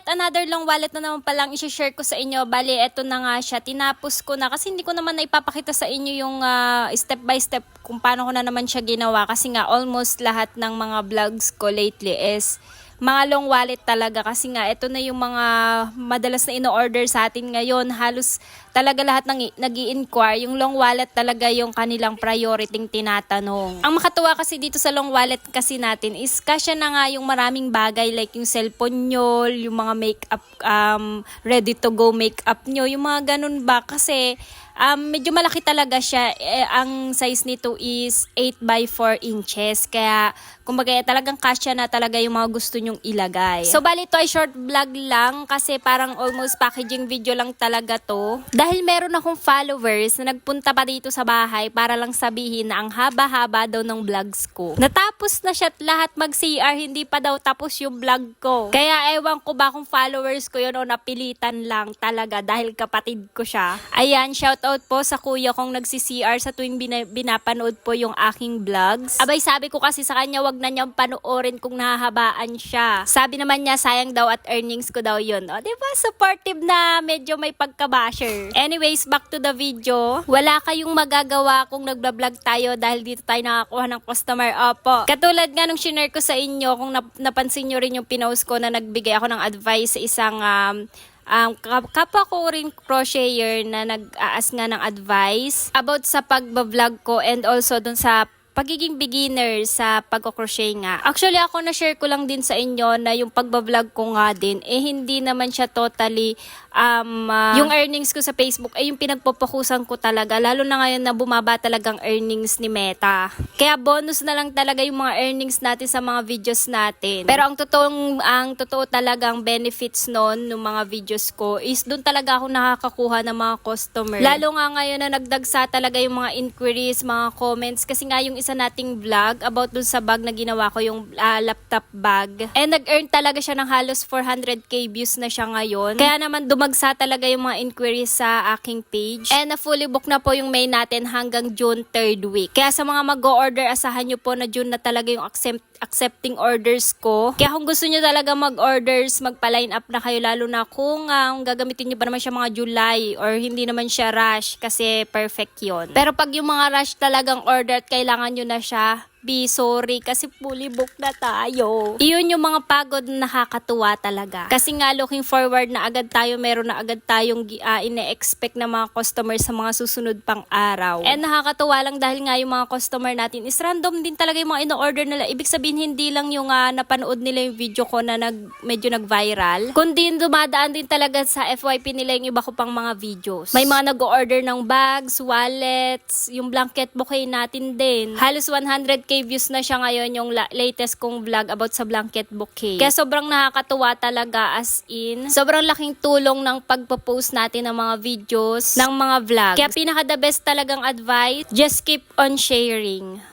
another long wallet na naman palang i-share ko sa inyo. Bali, eto na nga siya. Tinapos ko na kasi hindi ko naman na ipapakita sa inyo yung step by step kung paano ko na naman siya ginawa. Kasi nga almost lahat ng mga vlogs ko lately is mga long wallet talaga. Kasi nga ito na yung mga madalas na ino-order sa atin ngayon. Halos talaga lahat ng nag-i-inquire. Yung long wallet talaga yung kanilang priority tinatanong. Ang makatuwa kasi dito sa long wallet kasi natin is kasya na nga yung maraming bagay like yung cellphone nyo, yung mga makeup, ready to go makeup nyo, yung mga ganun ba. Kasi medyo malaki talaga siya. Ang size nito is 8 by 4 inches. Kaya kumbaga talagang kasya na talaga yung mga gusto nyong ilagay. So bali ito ay short vlog lang kasi parang almost packaging video lang talaga to. Dahil meron akong followers na nagpunta pa dito sa bahay para lang sabihin na ang haba-haba daw ng vlogs ko. Natapos na siya at lahat mag-CR, hindi pa daw tapos yung vlog ko. Kaya ewan ko ba kung followers ko yun o napilitan lang talaga dahil kapatid ko siya. Ayan, shoutout po sa kuya kong nagsi-CR sa tuwing binapanood po yung aking vlogs. Abay sabi ko kasi sa kanya wag na niyang panoorin kung nahahabaan siya. Sabi naman niya sayang daw at earnings ko daw yun. O diba supportive na medyo may pagka-basher. Anyways, back to the video. Wala kayong magagawa kung nagbablog tayo dahil dito tayo nakakuha ng customer. Opo. Katulad nga nung shinare ko sa inyo, kung napansin nyo rin yung pinost ko na nagbigay ako ng advice sa isang kapwa ko rin crocheter na nag-aas nga ng advice about sa pagbablog ko and also dun sa pagiging beginner sa pagko-crochet nga. Actually, ako na-share ko lang din sa inyo na yung pagbablog ko nga din, hindi naman siya totally, yung earnings ko sa Facebook, yung pinagpopokusan ko talaga. Lalo na ngayon na bumaba talagang earnings ni Meta. Kaya bonus na lang talaga yung mga earnings natin sa mga videos natin. Pero ang totoo talagang benefits nun, ng mga videos ko, is doon talaga ako nakakakuha ng mga customer. Lalo nga ngayon na nagdagsa talaga yung mga inquiries, mga comments, kasi nga yung isa nating vlog about dun sa bag na ginawa ko, yung laptop bag. And nag-earn talaga siya ng halos 400k views na siya ngayon. Kaya naman dumagsa talaga yung mga inquiries sa aking page. And na fully book na po yung May natin hanggang June 3rd week. Kaya sa mga mag-o-order, asahan nyo po na June na talaga yung accepting orders ko. Kaya kung gusto nyo talaga mag-orders, magpa-line up na kayo, lalo na kung gagamitin nyo pa naman siya mga July or hindi naman siya rush kasi perfect yon. Pero pag yung mga rush talagang order at kailangan nyo na siya, sorry kasi fully book na tayo. Iyon yung mga pagod na nakakatuwa talaga. Kasi nga looking forward na agad tayo, meron na agad tayong ine-expect na mga customers sa mga susunod pang araw. And nakakatuwa lang dahil nga yung mga customer natin is random din talaga yung mga ino-order nila. Ibig sabihin hindi lang yung napanood nila yung video ko na medyo nag-viral, kundi dumadaan din talaga sa FYP nila yung iba ko pang mga videos. May mga nag-order ng bags, wallets, yung blanket bouquet natin din. Halos 100k views na siya ngayon yung latest kong vlog about sa blanket bouquet. Kaya sobrang nakakatuwa talaga, as in sobrang laking tulong ng pagpo-post natin ng mga videos, ng mga vlogs. Kaya pinaka the best talagang advice, just keep on sharing.